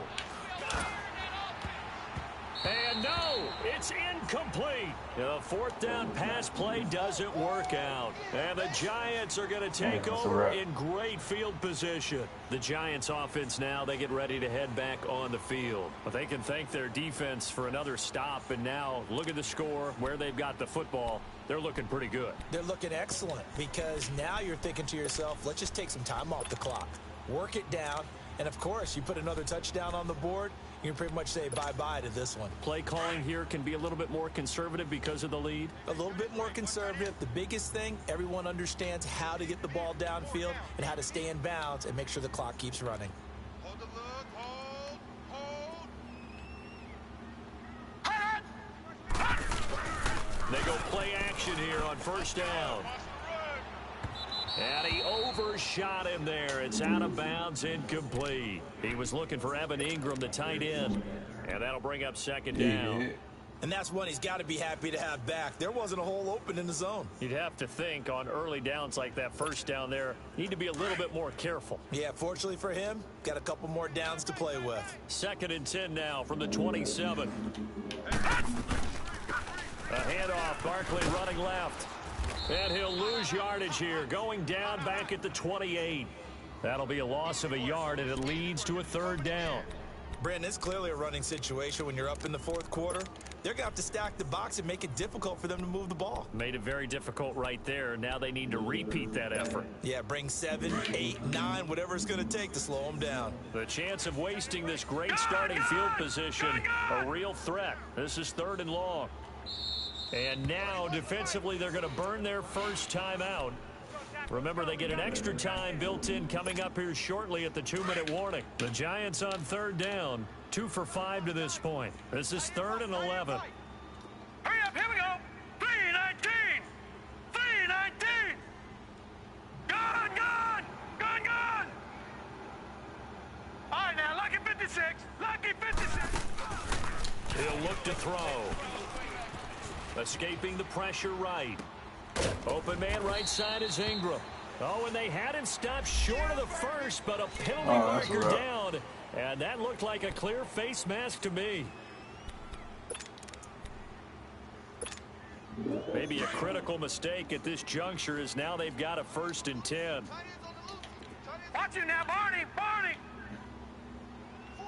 And no, it's incomplete. The 4th down pass play doesn't work out. And the Giants are going to take over in great field position. The Giants offense now, they get ready to head back on the field. But they can thank their defense for another stop. And now look at the score, where they've got the football. They're looking pretty good. They're looking excellent because now you're thinking to yourself, let's just take some time off the clock. Work it down. And, of course, you put another touchdown on the board, you can pretty much say bye-bye to this one. Play calling here can be a little bit more conservative because of the lead. A little bit more conservative. The biggest thing, everyone understands how to get the ball downfield and how to stay in bounds and make sure the clock keeps running. Hold the look. Hold. They go play action here on 1st down. And he overshot him there. It's out of bounds, incomplete. He was looking for Evan Ingram, the tight end. And that'll bring up 2nd down. Yeah. And that's one he's got to be happy to have back. There wasn't a hole open in the zone. You'd have to think on early downs like that 1st down there, need to be a little bit more careful. Yeah, fortunately for him, got a couple more downs to play with. 2nd and 10 now from the 27. A handoff, Barkley running left. And he'll lose yardage here, going down back at the 28. That'll be a loss of a yard, and it leads to a third down. Brandon, it's clearly a running situation when you're up in the fourth quarter. They're going to have to stack the box and make it difficult for them to move the ball. Made it very difficult right there. Now they need to repeat that effort. Yeah, bring 7, 8, 9, whatever it's going to take to slow them down. The chance of wasting this great starting field position, a real threat. This is 3rd and long. And now, defensively, they're going to burn their first time out. Remember, they get an extra time built in coming up here shortly at the 2-minute warning. The Giants on 3rd down, 2 for 5 to this point. This is 3rd and 11. Hurry up, here we go. 3-19. 3-19. Gone, gone, gone, gone. All right, now, lucky 56. Lucky 56. He'll look to throw. Escaping the pressure right. Open man right side is Ingram. Oh, and they had him stopped short of the first, but a penalty marker down. And that looked like a clear face mask to me. Maybe a critical mistake at this juncture is now they've got a 1st and 10. Watch it now, Barney, Barney. 4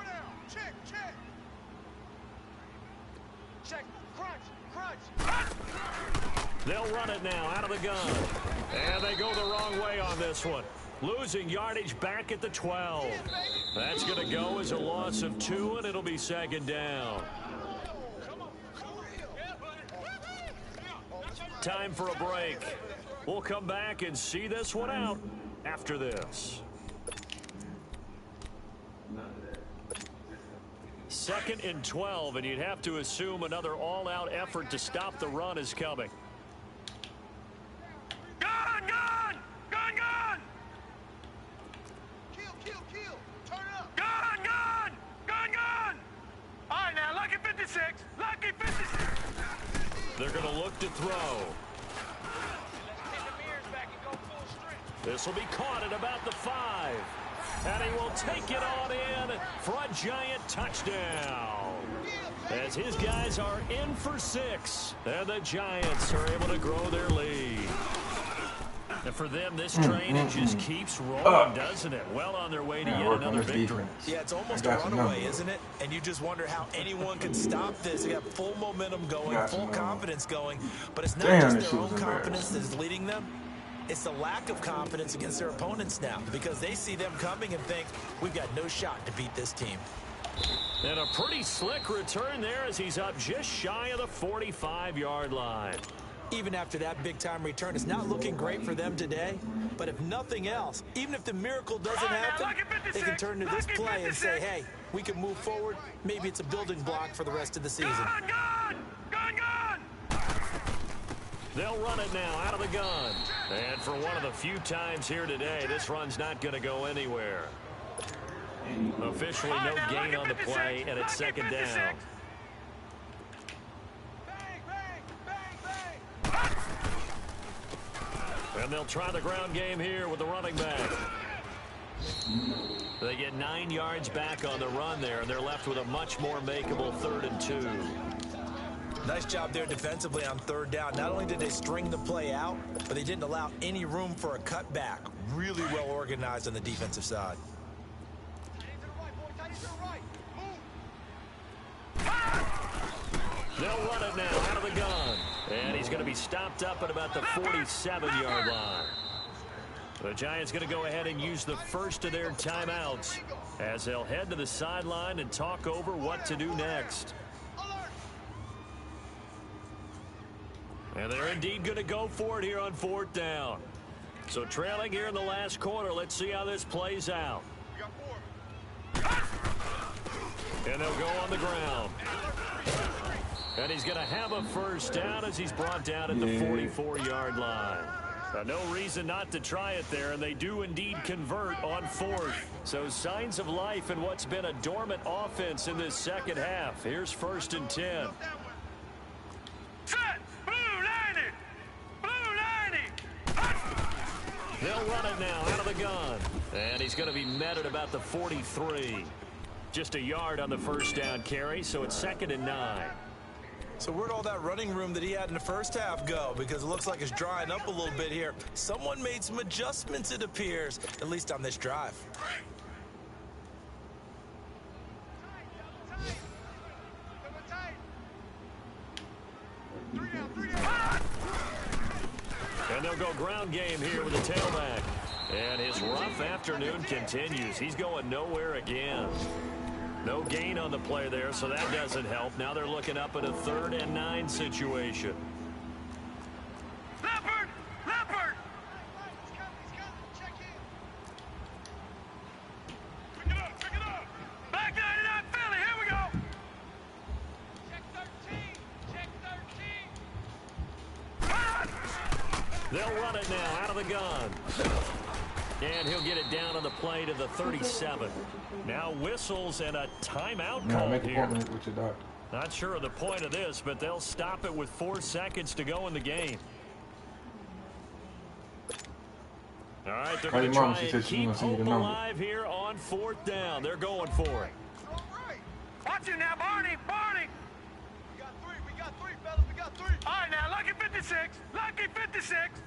down. Check. Check, crunch. They'll run it now out of the gun. And they go the wrong way on this one. Losing yardage back at the 12. That's going to go as a loss of 2, and it'll be 2nd down. Time for a break. We'll come back and see this one out after this. 2nd and 12, and you'd have to assume another all-out effort to stop the run is coming. Gone, gone, gone, gone. Kill. Turn it up. Gone, gone, gone, gone. All right, now, lucky 56. Lucky 56. They're going to look to throw. This will be caught at about the 5. And he will take it on in for a Giant touchdown. As his guys are in for 6. And the Giants are able to grow their lead. And for them, this train, it just keeps rolling, doesn't it? Well on their way to yet another victory. Yeah, it's almost a runaway, isn't it? And you just wonder how anyone can stop this. They got full momentum going, full confidence going. But it's not just their own confidence that is leading them. It's the lack of confidence against their opponents now, because they see them coming and think, we've got no shot to beat this team. And a pretty slick return there as he's up just shy of the 45-yard line. Even after that big-time return, it's not looking great for them today. But if nothing else, even if the miracle doesn't happen, they can turn to this play and say, hey, we can move forward. Maybe it's a building block for the rest of the season. Gone. They'll run it now out of the gun. And for one of the few times here today, this run's not going to go anywhere. Officially no gain on the play, and it's 2nd down. And they'll try the ground game here with the running back. They get 9 yards back on the run there, and they're left with a much more makeable 3rd and 2. Nice job there defensively on 3rd down. Not only did they string the play out, but they didn't allow any room for a cutback. Really well organized on the defensive side. They'll run it now out of the gun. And he's going to be stopped up at about the 47-yard line. The Giants going to go ahead and use the first of their timeouts as they'll head to the sideline and talk over what to do next. And they're indeed going to go for it here on 4th down. So trailing here in the last quarter, let's see how this plays out. And they'll go on the ground. And he's going to have a 1st down as he's brought down at the 44-yard line. No reason not to try it there, and they do indeed convert on 4th. So signs of life in what's been a dormant offense in this second half. Here's 1st and 10. Set! Blue 90! Blue 90! They'll run it now out of the gun. And he's going to be met at about the 43. Just a yard on the 1st down carry, so it's 2nd and 9. So where'd all that running room that he had in the first half go? Because it looks like it's drying up a little bit here. Someone made some adjustments, it appears, at least on this drive. And they'll go ground game here with the tailback. And his rough afternoon continues. He's going nowhere again. No gain on the play there, so that doesn't help. Now they're looking up at a 3rd and 9 situation. Leopard! Leopard! Pick it up! Pick it up! Back 99 Philly, here we go! Check 13. Check 13. They'll run it now out of the gun. And he'll get it down on the play to the 37. Now whistles and a timeout call Make here. appointment with your doctor. Not sure of the point of this, but they'll stop it with 4 seconds to go in the game. All right, they're going to try and keep hope alive here on 4th down. They're going for it. Watch you now, Barney! Barney! We got three, fellas. We got three. All right, now, Lucky 56. Lucky 56.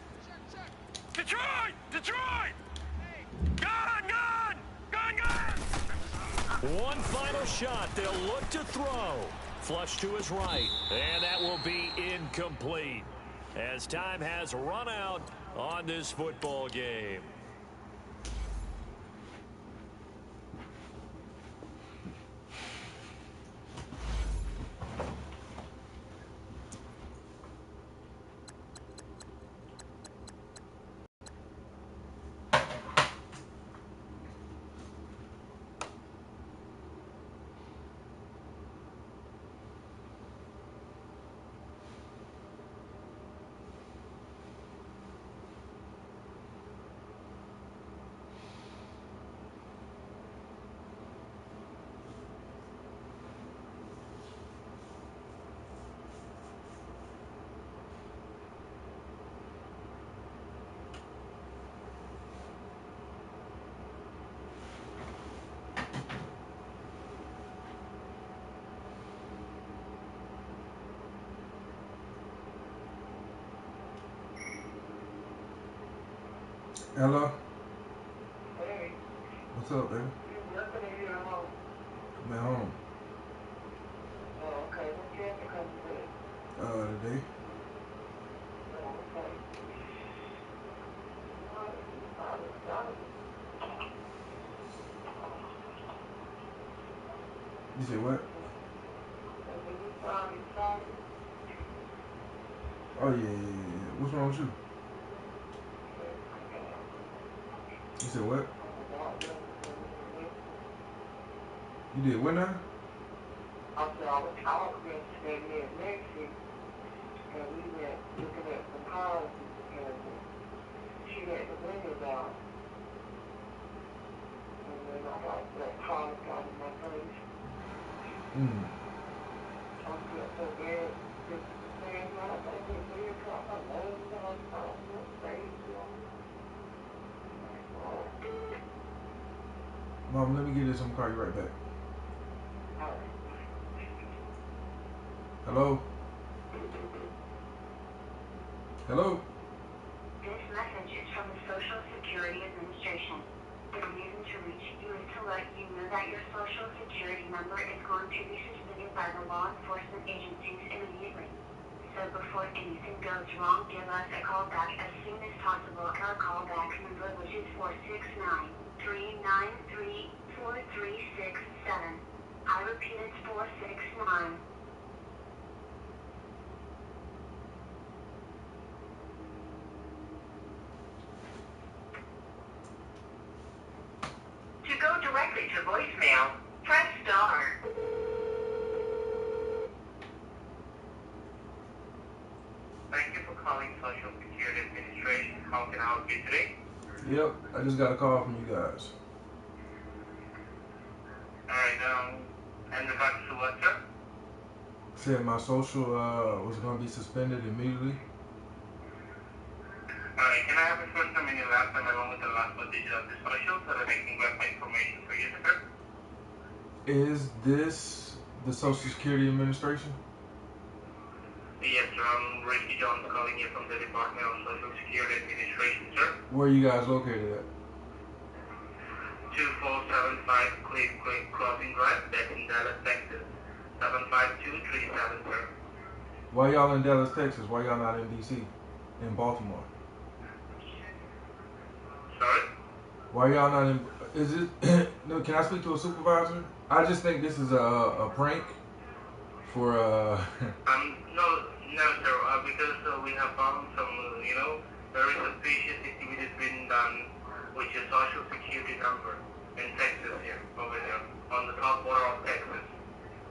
Detroit! Detroit! Gun! Gun! Gun! Gun! One final shot. They'll look to throw. Flush to his right. And that will be incomplete, as time has run out on this football game. Hello? Hey, What's up, baby? nothing in here alone. I'm at home. Oh, okay. What you have to come to? Today. Oh, okay. You said what? Oh, yeah. What's wrong with you? You said what? You did what now? I said I was out yesterday near Mexico, and we went looking at some houses, and she had the window down. And then I got that car got in my face. I feel so bad. Just saying, I think it's 3 o'clock. I'm laying down, I'm crazy. Mom, let me get this. I'm gonna call you right back. Hello? Hello? This message is from the Social Security Administration. The reason to reach you is to let you know that your Social Security number is going to be suspended by the law enforcement agencies immediately. So before anything goes wrong, give us a call back as soon as possible. Our callback number, which is 469-393-4367. I repeat, it's 469. To go directly to voicemail, press star. Thank you for calling Social Security Administration. How can I help you today? Yep, I just got a call from you guys. Alright, and regards to what, sir? Said my social was gonna be suspended immediately. Alright, can I have your first name and your last name along with the last 4 digits of the social so that I can grab my information for you, sir? Is this the Social Security Administration? Yes, sir. I'm Ricky Jones calling you from the Department of Social Security Administration, sir. Where are you guys located at? 2475 Cliff Creek Crossing Drive, that's in Dallas, Texas. 75237, sir. Why y'all in Dallas, Texas? Why y'all not in DC, in Baltimore? Sorry? Why y'all not in? Is it? No, can I speak to a supervisor? I just think this is a prank for No, sir. Because we have found some, very suspicious activities being done with your social security number in Texas here, over there, on the top border of Texas,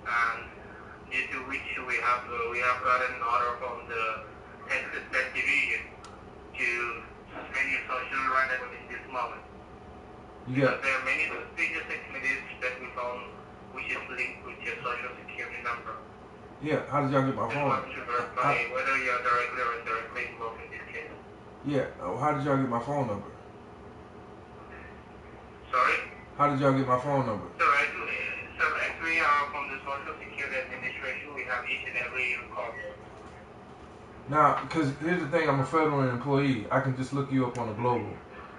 and due to which we have gotten an order from the Texas State Division to suspend your social randomly in this moment. Yeah. Because there are many suspicious activities that we found which is linked with your social security number. Yeah. How did y'all get my Just phone? want to verify whether you're directly or indirectly involved in this case. Yeah. How did y'all get my phone number? Sorry? How did y'all get my phone number? Sir, actually, from the Social Security Administration, we have each and every record. Now, because here's the thing, I'm a federal employee. I can just look you up on the global.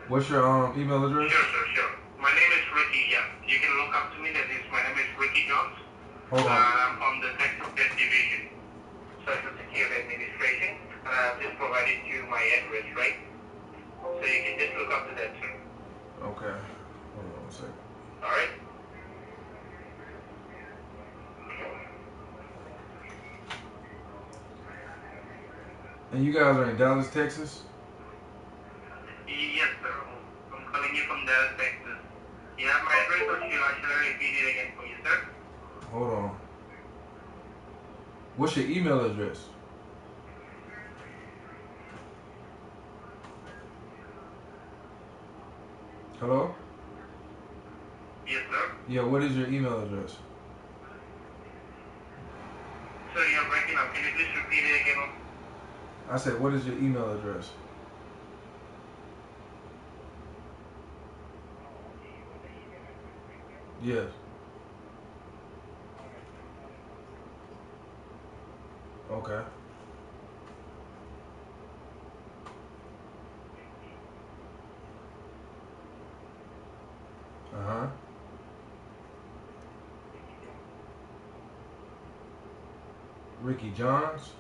What's your email address? Sure, sir, sure. My name is Ricky, yeah. You can look up to me. My name is Ricky Jones. Hold on. I'm from the Texas State Division, Social Security Administration, and I've just provided you my address, right? So you can just look up to that, sir. Okay. Hold on a second. All right? And you guys are in Dallas, Texas? Yes, sir. I'm calling you from Dallas, Texas. You have my address, or shall I repeat it again for you, sir? Hold on. What's your email address? Hello? Yes, sir. Yeah, what is your email address? Sir, you're breaking up. Can you please repeat it again? I said, what is your email address? Yes. Okay. Uh-huh. Ricky Johns.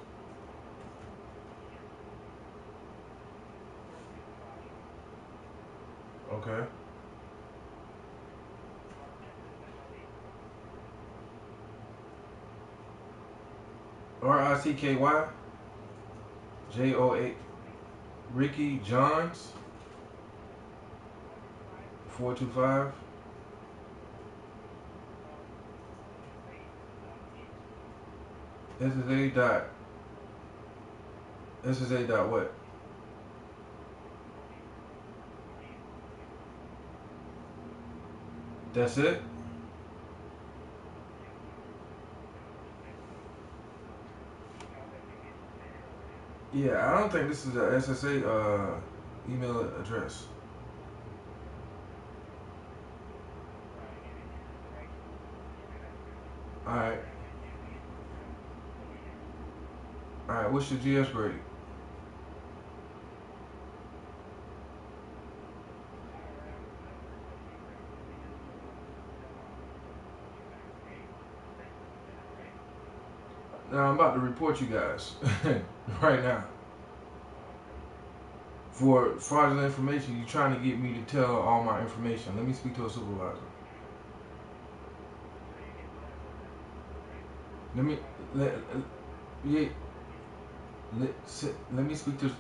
Okay. RICKY JOA Ricky Johns 425 SSA dot what? That's it? Yeah, I don't think this is a SSA email address. Alright. Alright, what's your GS grade? Now I'm about to report you guys right now for fraudulent information. You're trying to get me to tell all my information. Let me speak to a supervisor. Let me speak to